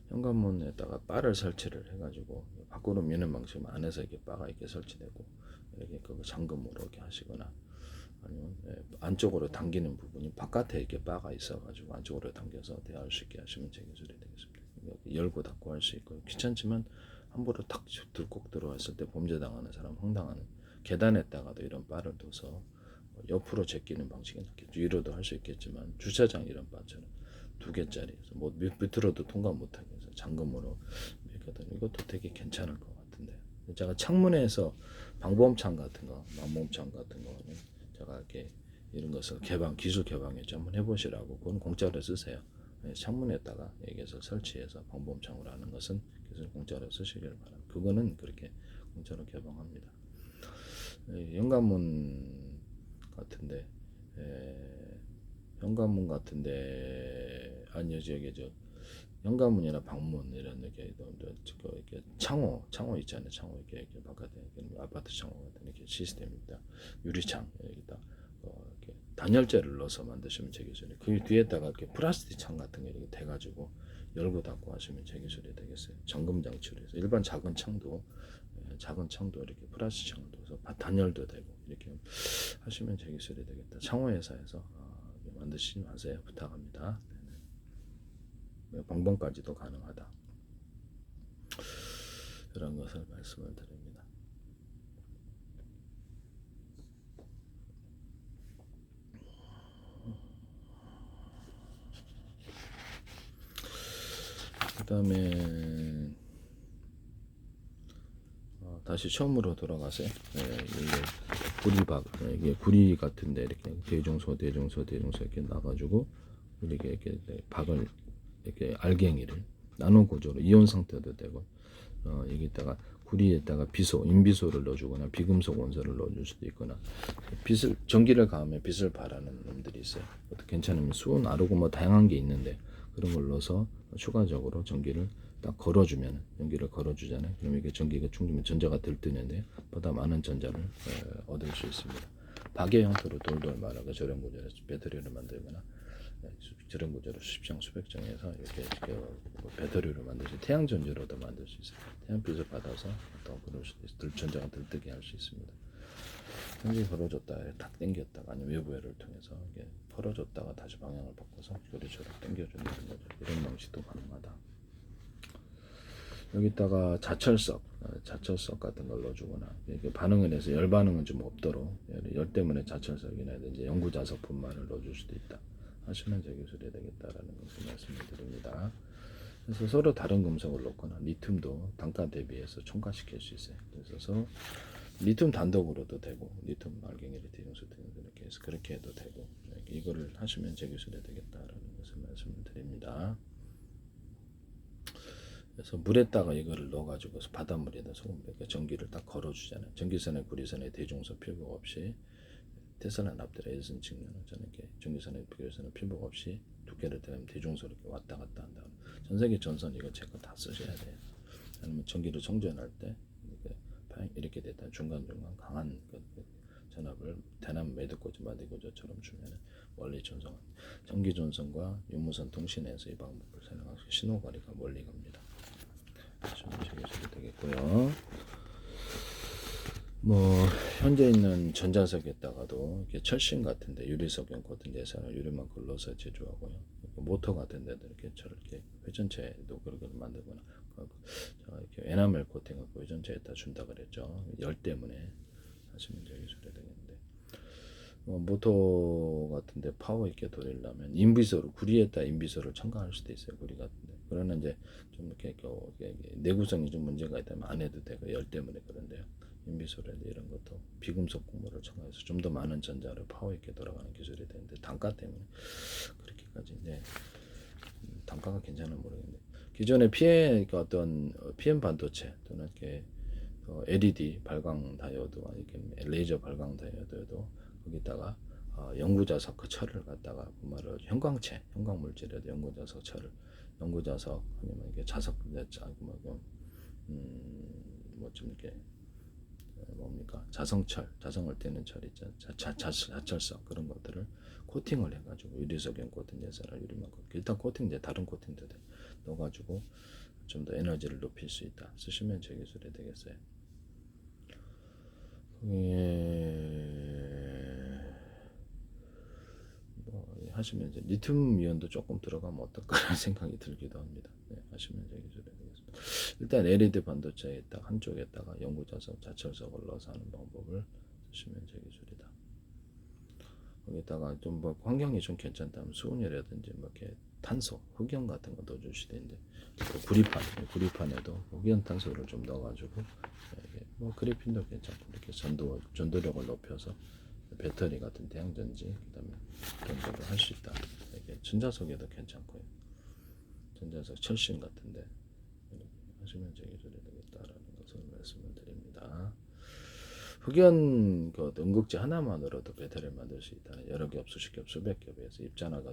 현관문에다가 바를 설치를 해가지고 밖으로 미는 방식은 안에서 이렇게 바가 이렇게 설치되고 이렇게 그 잠금으로 이렇게 하시거나 아니면 안쪽으로 당기는 부분이 바깥에 이렇게 바가 있어가지고 안쪽으로 당겨서 대할 수 있게 하시면 제 기술이 되겠습니다. 열고 닫고 할 수 있고 귀찮지만 함부로 탁 들고 들어왔을 때 범죄 당하는 사람 황당하는 계단에다가도 이런 바를 둬서 옆으로 제끼는 방식은 위로도 할 수 있겠지만 주차장 이런 바처럼 2개짜리 뭐 밑으로도 통과 못하게 해서 잠금으로 이렇게 이것도 되게 괜찮을 것 같은데 제가 창문에서 방범창 같은 거 망범창 같은 거는 제가 이렇게 이런 것을 기술 개방에 좀 한번 해보시라고 그건 공짜로 쓰세요. 창문에다가 여기서 설치해서 방범창으로 하는 것은 기술 공짜로 쓰시길 바랍니다. 그거는 그렇게 공짜로 개방합니다. 현관문 같은데 현관문 같은데 아니요 저기 현관문이나 방문 이런 이렇게 창호 있잖아요. 창호 이렇게 바깥에 아파트 창호 같은 이렇게 시스템입니다. 유리창 여기다 이렇게 단열재를 넣어서 만드시면 제 기술이 그 뒤에다가 이렇게 플라스틱 창 같은 게 이렇게 돼가지고 열고 닫고 하시면 제 기술이 되겠어요. 잠금 장치로 해서 일반 작은 창도 이렇게 플라스틱 창을 둬서 단열도 되고 이렇게 하시면 제 기술이 되겠다. 창호 회사에서 만드시지 마세요. 부탁합니다. 방범까지도 가능하다. 이런 것을 말씀을 드립니다. 그 다음에 다시 처음으로 돌아가세요. 이게 구리 같은데 이렇게 대중소 이렇게 나가지고 이렇게 박을 이렇게 알갱이를 나노 구조로 이온 상태도 되고 여기다가 구리에다가 인비소를 넣어주거나 비금속 원소를 넣어줄 수도 있거나 전기를 가하면 빛을 발하는 놈들이 있어요. 괜찮으면 수은 아르고 뭐 다양한 게 있는데 그런 걸 넣어서 추가적으로 전기를 딱 걸어주면 연기를 걸어주잖아요. 그럼 이게 전기가 충분히 전자가 들뜨는데 보다 많은 전자를 얻을 수 있습니다. 박의 형태로 돌돌 말아가 저런 구조로 배터리를 만들거나 저런 구조로 수백 정에서 이렇게 배터리로 만들지 태양 전지로도 만들 수 있어요. 태양빛을 받아서 또 그럴 수도 있어요. 전자가 들뜨게 할 수 있습니다. 전기 걸어줬다가 딱 당겼다가 아니면 외부열을 통해서 이게 풀어줬다가 다시 방향을 바꿔서 요리처럼 당겨주는 거죠. 이런 방식도 가능하다. 여기다가 자철석 같은 걸 넣어주거나 이렇게 반응을 해서 열 반응은 좀 없도록 열 때문에 자철석이나 이제 영구자석 분말을 넣어줄 수도 있다. 하시면 제 기술이 되겠다라는 것을 말씀을 드립니다. 그래서 서로 다른 금속을 넣거나 리튬도 단가 대비해서 첨가시킬 수 있어요. 그래서 서로 리튬 단독으로도 되고 리튬 알갱이를 대용소 이렇게 해서 그렇게 해도 되고 이거를 하시면 제 기술이 되겠다라는 것을 말씀을 드립니다. 그래서 물에다가 이거를 넣어가지고 바닷물에다 소금 전기를 딱 걸어주잖아요. 전기선에 구리선에 대중소 필복 없이 테슬라 납땜 에디슨 측면은 저는 이렇게 전기선에 구리선에 필복 없이 두께를 대면 대중소로 이렇게 왔다 갔다 한다. 전 세계 전선 이거 제 거 다 쓰셔야 돼요. 아니면 전기를 충전할 때 파행 이렇게 됐다 중간중간 강한 전압을 대남 매듭꽂이 마디꽂이처럼 주면은 멀리 전송, 전기 전송과 유무선 통신에서 이 방법을 사용하면 신호거리가 멀리 갑니다. 저기 되겠고요. 뭐 현재 있는 전자석에다가도 이렇게 철심 같은데 유리석용 코팅 예산을 유리만 걸러서 제조하고요. 모터 같은 데도 이렇게 저렇게 회전체도 그렇게 만들거나 이렇게 에나멜 코팅을 회전체에다 준다 그랬죠. 열 때문에 하시면 저기 소리 되겠는데 모터 같은데 파워 있게 돌리려면 인비소를 구리에다 인비소를 첨가할 수도 있어요. 구리 같은데 그러나 이제 좀 이렇게 내구성이 좀 문제가 있다면 안 해도 되고 열 때문에 그런데요. 인비소라든지 이런 것도 비금속 곡물을 첨가해서 좀 더 많은 전자를 파워 있게 돌아가는 기술이 되는데 단가 때문에 그렇게까지 이제 단가가 괜찮은 모르겠는데 기존의 PM 어떤 PM 반도체 또는 이렇게 LED 발광 다이오드 이렇게 레이저 발광 다이오드도 거기다가 연구자석 그 철을 갖다가 말을 형광체 형광 물질에도 연구자석 철을 연구자석 아니면 이게 자석 뭐좀 이렇게 뭡니까 자성철 자성을 떼는 철 있죠 자철석 그런 것들을 코팅을 해가지고 유리석용 코팅 예사라 유리만 일단 코팅 이제 다른 코팅도 돼 넣어가지고 좀 더 에너지를 높일 수 있다 쓰시면 제 기술이 되겠어요. 뭐 하시면 이제 리튬 이온도 조금 들어가면 어떨까 생각이 들기도 합니다. 네, 하시면 제 기술이 되겠습니다. 일단 LED 반도체에 딱 한쪽에다가 연구자석 자철석을 넣어서 하는 방법을 쓰시면 제 기술이다. 거기다가 좀 뭐 환경이 좀 괜찮다면 수은이라든지 뭐 이렇게 탄소, 흑연 같은 거 넣어줄 수도 있는데 구리판에도 흑연 탄소를 좀 넣어가지고 뭐 그래핀도 괜찮고 이렇게 전도력을 높여서 배터리 같은 대항전지 그다음에 그런 것도 할 수 있다. 이게 전자석에도 괜찮고요. 전자석 철심 같은데 이렇게 하시면 제 기술이 되겠다라는 것을 말씀을 드립니다. 흑연 그 응급제 하나만으로도 배터리를 만들 수 있다. 여러 겹, 수십 겹, 수백 겹에서 입자나가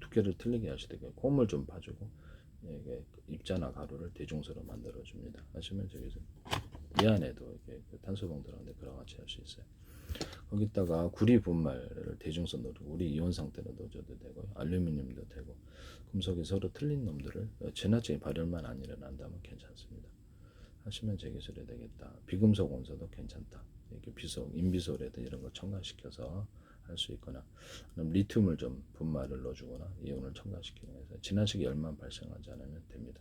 두께를 틀리게 하실 때 홈을 좀 봐주고 이게 입자나 가루를 대중소로 만들어 줍니다. 하시면 저기서 이 안에도 이렇게 탄소봉 들어가는데 그랑 같이 할 수 있어요. 거기다가 구리 분말을 대중소 넣고 우리 이온 상태로 넣어줘도 되고 알루미늄도 되고 금속이 서로 틀린 놈들을 진화적인 발열만 안 일어난다면 괜찮습니다. 하시면 제 기술이 되겠다. 비금속 원소도 괜찮다. 이렇게 비속, 인비소라든 이런 걸 첨가시켜서 할 수 있거나 리튬을 좀 분말을 넣어주거나 이온을 첨가시키거나 해서 진화식 열만 발생하지 않으면 됩니다.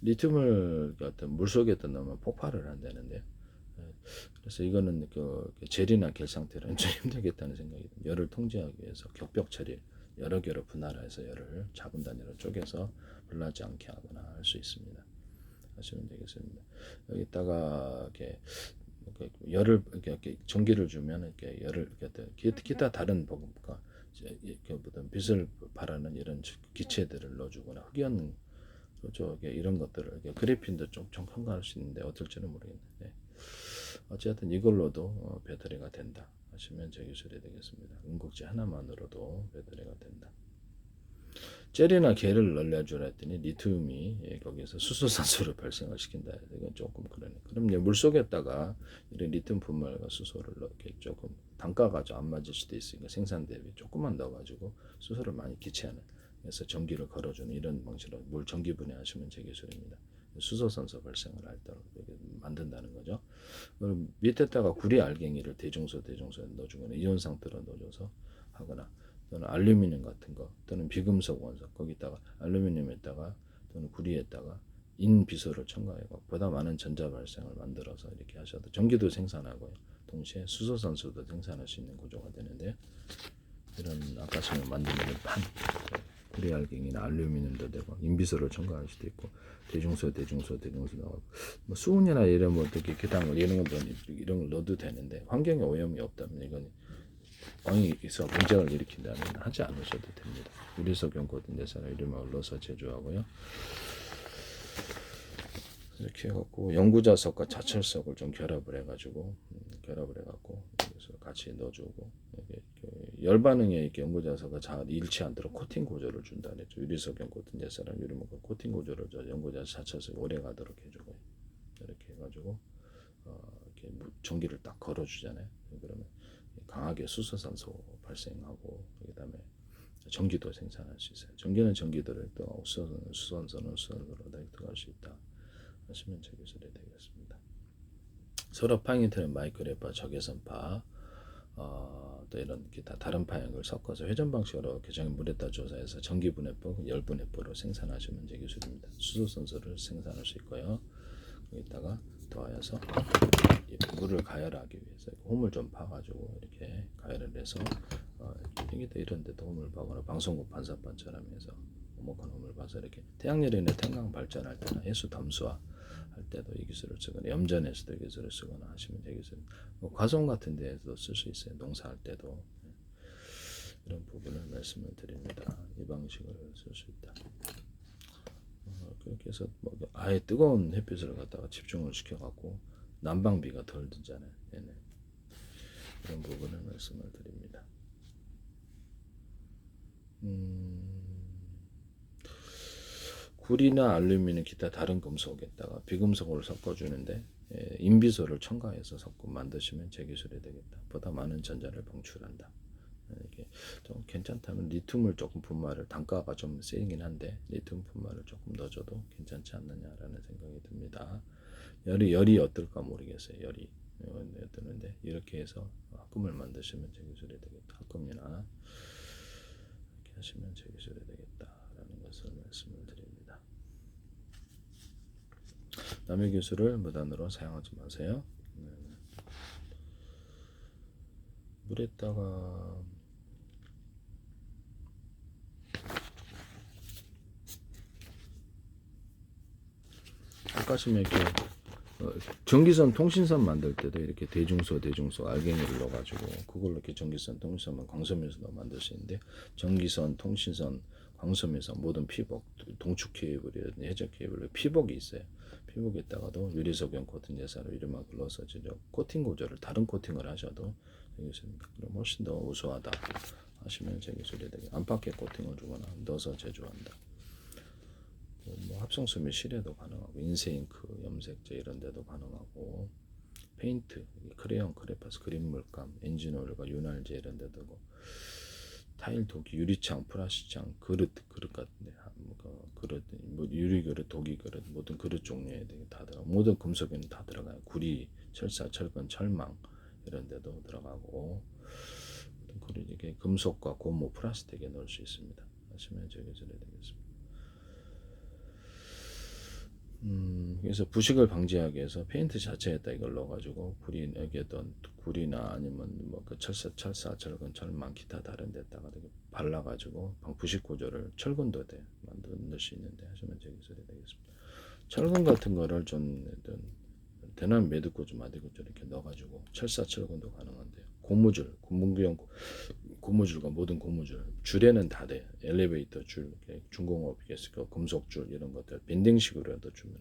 리튬을 어떤 물속에다 넣으면 폭발을 한다는데요. 그래서 이거는 그 젤이나 겔 상태로는 좀 힘들겠다는 생각이 듭니다. 열을 통제하기 위해서 격벽 처리 여러 개로 분할해서 열을 작은 단위로 쪼개서 불나지 않게 하거나 할 수 있습니다. 하시면 되겠습니다. 여기다가 이렇게 열을 이렇게 전기를 주면 이렇게 열을 기타 다른 그러니까 빛을 발하는 이런 기체들을 넣어주거나 흑연 쪽에 이런 것들을 그래핀도 좀 첨가할 수 있는데 어떨지는 모르겠는데 어쨌든 이걸로도 배터리가 된다 하시면 제 기술이 되겠습니다. 응급제 하나만으로도 배터리가 된다. 젤이나 겔을 넣으려고 했더니 리튬이 거기서 수소산소를 발생을 시킨다. 이건 조금 그러네. 그럼 이제 물속에다가 이런 리튬 분말과 수소를 넣게 조금 단가가 좀 안 맞을 수도 있으니까 생산 대비 조금만 넣어가지고 수소를 많이 기체하는 그래서 전기를 걸어주는 이런 방식으로 물 전기 분해하시면 제 기술입니다. 수소산소 발생을 할 때 만든다는 거죠. 밑에다가 구리 알갱이를 대중소에 넣어주거나 이온 상태로 넣어줘서 하거나 또는 알루미늄 같은 거 또는 비금속 원소 거기다가 알루미늄에다가 또는 구리에다가 인비소를 첨가해서 보다 많은 전자 발생을 만들어서 이렇게 하셔도 전기도 생산하고요. 동시에 수소산소도 생산할 수 있는 구조가 되는데요. 이런 아까 전에 만드는 판 구리 알갱이나 알루미늄도 되고 인비소를 첨가할 수도 있고 대중소 나오고 뭐 수은이나 이런 뭐 어떻게 기타물 이런 걸 넣어도 되는데 환경에 오염이 없다면 이건 광이 있어 문제를 일으킨다면 하지 않으셔도 됩니다. 유리석용 코팅 예사라 이름을 넣어서 제조하고요. 이렇게 해갖고 연구자석과 자철석을 좀 결합을 해가지고 그래서 같이 넣어주고 열 반응에 이렇게 연구자석과 잘 잃지 않도록 코팅 구조를 준다 그랬죠. 유리석용 코팅 예사라 이름을 코팅 구조를 연구자석 자철석이 오래 가도록 해주고 이렇게 해가지고 이렇게 전기를 딱 걸어주잖아요. 그러면 강하게 수소산소 발생하고 그다음에 전기도 생산할 수 있어요. 전기는 전기도를 또 수소산소는 수소산소로 들어갈 수 있다 하시면 제 기술이 되겠습니다. 서로 파인트는 마이크로레파, 적외선파, 또 이런 기타 다른 파형을 섞어서 회전 방식으로 개정의 물에다 조사해서 전기분해법, 열분해법으로 생산하시면 제 기술입니다. 수소산소를 생산할 수 있고요. 거기다가 더하여서 물을 가열하기 위해서 홈을 좀 파가지고 이렇게 가열을 해서 여기도 이런 데 홈을 파거나 방송국 반사판처럼 해서 오목한 홈을 파서 이렇게 태양열이나 태양광 발전할 때나 해수 담수화 할 때도 이 기술을 쓰거나 염전에서도 이 기술을 쓰거나 하시면 되겠습니다. 과송 같은 데에도 쓸 수 있어요. 농사할 때도 이런 부분을 말씀을 드립니다. 이 방식을 쓸 수 있다. 그렇게 해서 뭐 아예 뜨거운 햇빛을 갖다가 집중을 시켜갖고 난방비가 덜 들잖아요. 얘네. 이런 부분을 말씀을 드립니다. 구리나 알루미늄 기타 다른 금속에다가 비금속을 섞어주는데 인비소를 첨가해서 섞어 만드시면 제 기술이 되겠다. 보다 많은 전자를 방출한다. 이게 좀 괜찮다면 리튬을 조금 분말을 단가가 좀 세긴 한데 리튬 분말을 조금 넣어줘도 괜찮지 않느냐라는 생각이 듭니다. 열이 어떨까 모르겠어요. 열이 드는데 이렇게 해서 합금을 만드시면 제 기술이 되겠다. 합금이나 이렇게 하시면 제 기술이 되겠다라는 것을 말씀을 드립니다. 남의 기술을 무단으로 사용하지 마세요. 물에다가 아까시면 이렇게 전기선 통신선 만들 때도 이렇게 대중소 알갱이를 넣어가지고 그걸로 이렇게 전기선 통신선만 광섬유선도 만들 수 있는데 전기선 통신선 광섬유선 모든 피복 동축 케이블이라든지 해적 케이블 피복이 있어요. 피복에다가도 유리석연 코팅 예사로 이름하고 넣어서 코팅 구조를 다른 코팅을 하셔도 되겠습니다. 그럼 훨씬 더 우수하다 하시면 제 기술이 되게 안팎에 코팅을 주거나 넣어서 제조한다. 뭐 합성수 및 실에도 가능하고 인쇄잉크, 염색제 이런 데도 가능하고 페인트, 크레용, 크레파스, 그림 물감, 엔진오일과 윤활제 이런 데도 뭐 타일 도기, 유리창, 플라스틱창, 그릇 같은데 그릇, 뭐 유리 그릇, 도기 그릇 모든 그릇 종류에 다 들어가 모든 금속에는 다 들어가요. 구리, 철사, 철근, 철망 이런 데도 들어가고 그릇 이게 금속과 고무, 플라스틱에 넣을 수 있습니다. 하시면 저기 되겠습니다. 그래서 부식을 방지하기 위해서 페인트 자체에다 이걸 넣어가지고 구리나 아니면 뭐 그 철사, 철근, 철망, 기타 다른 데다가 이렇게 발라가지고 부식 구조를 철근도 돼 만들 수 있는데 하시면 제 기술이 되겠습니다. 철근 같은 거를 좀 대남 매듭구조 마디구조 이렇게 넣어가지고 철사, 철근도 가능한데요. 고무줄, 고무줄과 모든 고무줄 줄에는 다 돼. 엘리베이터 줄, 중공업 금속줄 이런 것들 밴딩식으로도 주면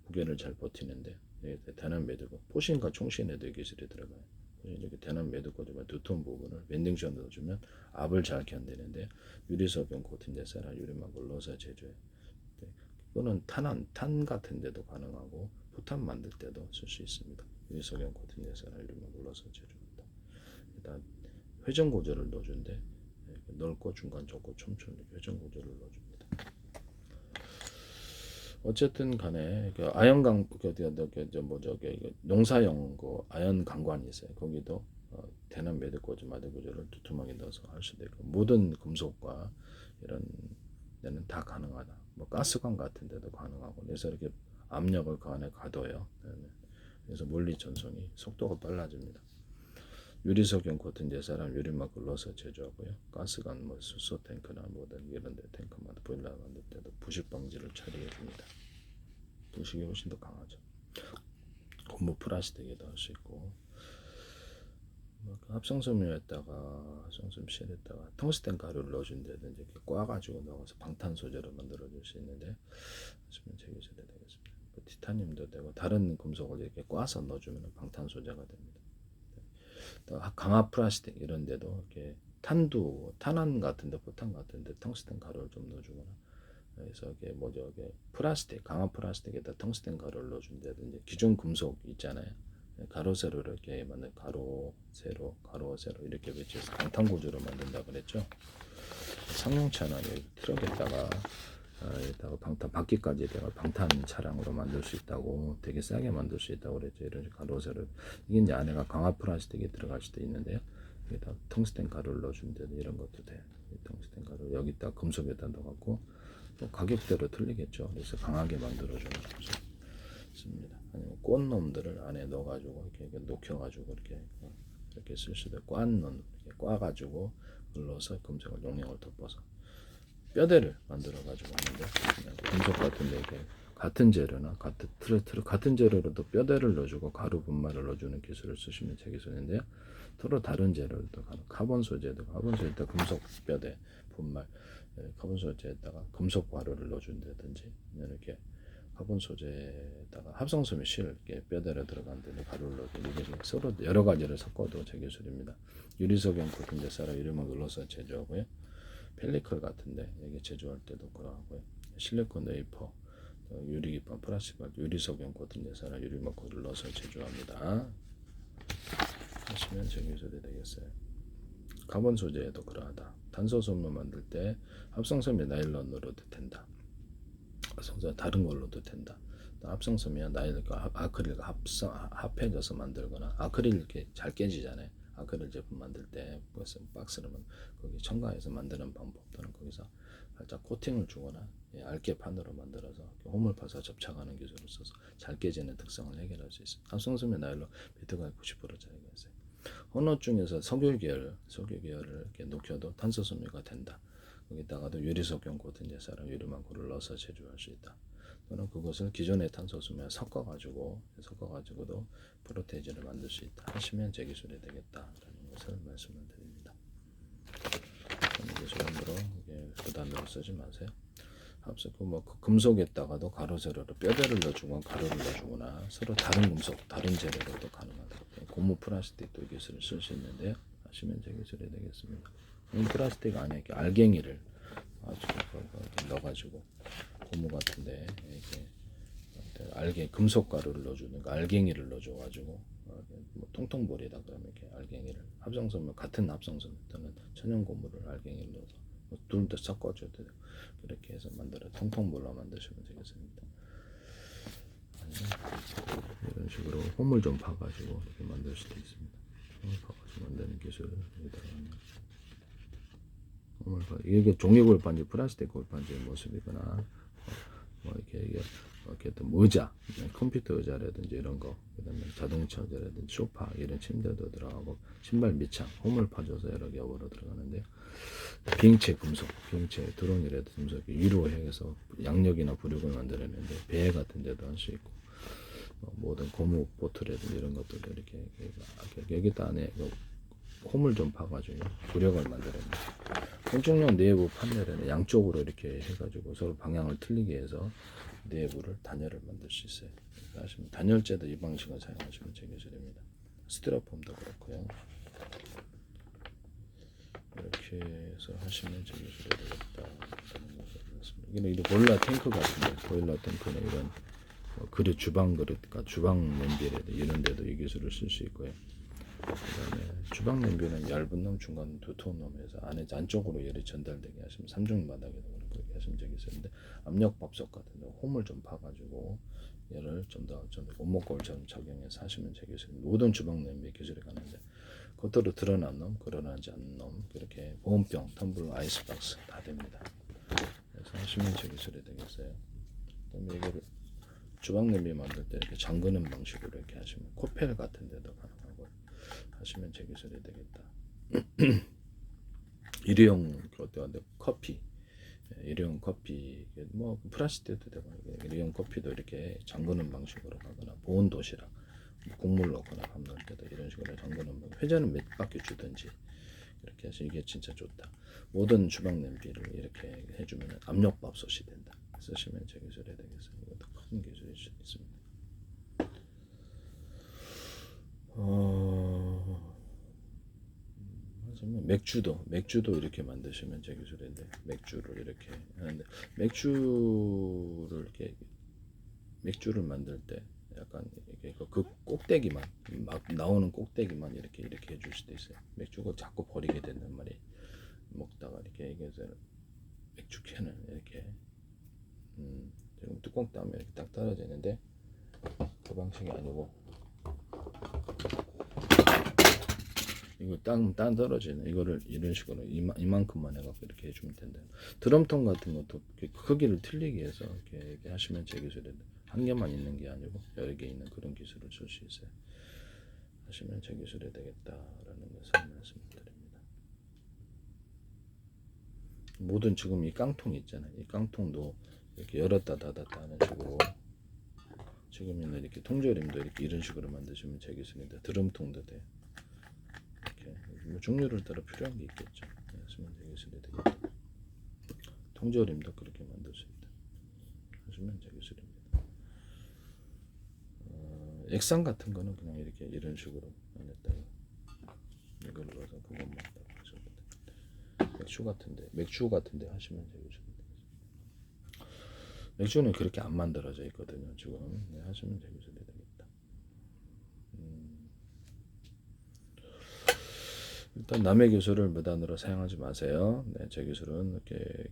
무게를 잘 버티는데 대남 매듭고 포신과 총신에도 기술이 들어가요. 이렇게 대남 매듭고 두툼 부분을 밴딩식으로 넣어주면 압을 잘 견디는데 유리석연 코팅제사나 유리막을 넣어서 제조해. 이거는 탄 같은 데도 가능하고 포탄 만들 때도 쓸 수 있습니다. 유리석연 코팅제사나 유리막을 넣어서 제조한다. 일단 회전 구조를 넣어준대. 넓고 중간 좁고 촘촘히 회전 구조를 넣어줍니다. 어쨌든 간에 그 아연강 농사용 그 아연 강관이 있어요. 거기도 대남 매듭꽂이 마대구조를 두툼하게 넣어서 할 수도 있고 모든 금속과 이런 데는 다 가능하다. 뭐 가스관 같은 데도 가능하고 그래서 이렇게 압력을 그 안에 가둬요. 그래서 물리 전송이 속도가 빨라집니다. 유리석연 코팅 제사람 유리막을 넣어서 제조하고요. 가스관 뭐 수소 탱크나 뭐든 이런 데 탱크마다 보일러 만들 때도 부식 방지를 처리해 줍니다. 부식이 훨씬 더 강하죠. 고무 플라스틱에도 할 수 있고 합성섬유에다가 합성섬유 실에다가 텅스텐 가루를 넣어준다든지 이렇게 꽈가지고 넣어서 방탄 소재로 만들어줄 수 있는데 하시면 제기술이 되겠습니다. 티타늄도 되고 다른 금속을 이렇게 꽈서 넣어주면 방탄 소재가 됩니다. 강화 플라스틱 이런 데도 이렇게 탄환 같은데 포탄 같은데 텅스텐 가루를 좀 넣어주거나 그래서 이게 플라스틱 강화 플라스틱에다 텅스텐 가루를 넣어준다든지 기존 금속 있잖아요. 가로 세로 이렇게 만든 가로 세로 이렇게 배치해서 방탄 구조로 만든다 그랬죠. 상용차나 트럭에다가 여기다가 방탄 바퀴까지 내가 방탄 차량으로 만들 수 있다고, 되게 싸게 만들 수 있다고 그랬죠. 이런 가로 세로. 이게 이제 안에가 강화 플라스틱이 들어갈 수도 있는데요. 여기다 텅스텐 가루를 넣어주면 돼. 이런 것도 돼. 텅스텐 가루 여기다 금속에다 넣어갖고, 또 가격대로 틀리겠죠. 그래서 강하게 만들어주는 거죠. 습니다. 아니면 꽃놈들을 안에 넣어가지고 이렇게 녹여가지고 이렇게 쓸 수도 있고, 꽈놈 이렇게 꽈가지고 눌러서 금속을 용량을 덮어서 뼈대를 만들어가지고 하는데, 그냥 금속 같은데 이렇게 같은 재료나 같은 재료로도 뼈대를 넣어주고 가루 분말을 넣어주는 기술을 쓰시면 제 기술인데요. 서로 다른 재료도 카본 소재도 금속 뼈대 분말, 카본 소재에다가 금속 가루를 넣어준다든지, 이렇게 카본 소재에다가 합성섬유 실 이렇게 뼈대로 들어간데 가루를 넣고, 이게 서로 여러 가지를 섞어도 제 기술입니다. 유리석용 코팅제 쌀을 이름을 눌러서 제조하고요. 펠리컬 같은데 여기 제조할 때도 그러하고요. 실리콘 웨이퍼, 유리기판, 플라스틱, 유리석용 코팅제 쌀을 유리막고를 넣어서 제조합니다. 하시면 제 기술이 되겠어요. 카본 소재에도 그러하다. 탄소섬유 만들 때 합성섬유 나일론으로도 된다. 다른 걸로도 된다. 합성섬유와 나일론과 아크릴과 합해져서 만들거나, 아크릴 이렇게 잘 깨지잖아요. 아크릴 제품 만들 때 박스로만 거기 첨가해서 만드는 방법, 또는 거기서 살짝 코팅을 주거나 알게판으로 만들어서 홈을 파서 접착하는 기술을 써서 잘 깨지는 특성을 해결할 수 있습니다. 합성섬유 나일론 비트가 90% 차이가 있어요. 헌옷 중에서 석유 계열을 이렇게 녹여도 탄소섬유가 된다. 거기다가도 유리석용 코팅제 쌀은 유리망고를 넣어서 제조할 수 있다. 또는 그것을 기존의 탄소섬유와 섞어가지고도 프로테이즈를 만들 수 있다 하시면 제 기술이 되겠다라는 것을 말씀을 드립니다. 기술함으로 부담으로 쓰지 마세요. 합성 금속에다가도 가로 세로로 뼈대를 넣어주거나 가루를 넣어주거나, 서로 다른 금속, 다른 재료로도 가능하다. 고무 플라스틱도 이 기술을 쓸 수 있는데요. 하시면 제 기술이 되겠습니다. 플라스틱 안에 이렇게 알갱이를 넣어가지고 고무 같은데 이렇게 금속 가루를 넣어주는 알갱이를 넣어줘가지고 통통 버리다 그러면 이렇게 알갱이를 같은 합성섬유 또는 천연 고무를 알갱이를 넣어서 둘 다 섞어줘도 되고, 그렇게 해서 만들어 통통볼로 만드시면 되겠습니다. 이런 식으로 홈을 좀 파가지고 이렇게 만들 수도 있습니다. 홈을 파가지고 만드는 기술을 이게 종이 골판지, 플라스틱 골판지 모습이거나, 이렇게 또 의자, 컴퓨터 의자라든지 이런 거, 그다음에 자동차 의자라든지 소파, 이런 침대도 들어가고, 신발 밑창, 홈을 파줘서 여러 겹으로 들어가는데요. 비행체 금속, 드론이라든지 금속 위로 해서 양력이나 부력을 만들어내는데, 배 같은 데도 할 수 있고, 모든 고무 보트라든지 이런 것들도 이렇게 여기다 안에 홈을 좀 파가지고 부력을 만들어냅니다. 건축용 내부 판넬에는 양쪽으로 이렇게 해가지고 서로 방향을 틀리게 해서 내부를 단열을 만들 수 있어요. 하시면 단열재도 이 방식을 사용하시면 제 기술입니다. 스티로폼도 그렇고요. 이렇게 해서 하시면 제 기술이 되겠다. 이게 보일러 탱크 같은데, 보일러 탱크는 이런 그릇, 주방 그릇과 주방 냄비라든지 이런 데도 이 기술을 쓸 수 있고요. 그다음에 주방 냄비는 얇은 놈, 중간 두터운 놈에서 안쪽으로 열이 전달되게 하시면, 삼중 바닥에도 그렇게 하시면 적이 있었는데, 압력 밥솥 같은 데 홈을 좀 파가지고 열을 좀 더 원목골처럼 적용해서 하시면 적이 있습니다. 모든 주방 냄비 기술이 가는데, 겉으로 드러난 놈, 드러나지 않는 놈, 그렇게 보온병, 텀블러, 아이스박스 다 됩니다. 그래서 하시면 제 기술이 되겠어요. 그다음에 이거를 주방 냄비 만들 때 이렇게 잠그는 방식으로 이렇게 하시면 코펠 같은 데도 가능하고 하시면 제 기술이 되겠다. 일회용 커피, 일회용 커피, 플라스틱도 되고, 일회용 커피도 이렇게 잠그는 방식으로 가거나, 보온 도시락, 국물 넣거나 밥 넣을 때도 이런 식으로 잠그는 방식, 회전은 몇 바퀴 주든지 이렇게 해서 이게 진짜 좋다. 모든 주방 냄비를 이렇게 해주면 압력밥솥이 된다. 쓰시면 제 기술이 되겠어요. 이것도 큰 기술일 수 있습니다. 맥주도 이렇게 만드시면 제 기술인데, 맥주를 이렇게 하는데, 맥주를 만들 때 약간 이렇게 그 꼭대기만 막 나오는 꼭대기만 이렇게 해줄 수도 있어요. 맥주가 자꾸 버리게 된단 말이에요. 먹다가 이렇게 이게 맥주 캔을 이렇게 지금 뚜껑 따면 이렇게 딱 떨어지는데 그 방식이 아니고 이거 땅 떨어지는 이거를 이런 식으로 이만큼만 해갖고 이렇게 해주면 된다. 드럼통 같은 것도 크기를 틀리게 해서 이렇게 하시면 제 기술인데 한 개만 있는 게 아니고 여러 개 있는 그런 기술을 쓸 수 있어요. 하시면 제 기술이 되겠다라는 것을 말씀드립니다. 모든 지금 이 깡통 있잖아요. 이 깡통도 이렇게 열었다 닫았다 하는 식으로 지금 있는 이렇게 통조림도 이렇게 이런 식으로 만드시면 제 기술인데 드럼통도 돼요. 뭐 종류를 따라 필요한 게 있겠죠. 하시면 제 기술이 되겠다. 통조림도 그렇게 만들 수 있다. 하시면 제 기술입니다. 액상 같은 거는 그냥 이렇게 이런 식으로 안에다가 이걸 넣어서 그것만 딱 하시면 됩니다. 맥주 같은데 하시면 제 기술입니다. 맥주는 그렇게 안 만들어져 있거든요. 지금 하시면 제 기술이 되겠다. 일단 남의 기술을 무단으로 사용하지 마세요. 제 기술은 이렇게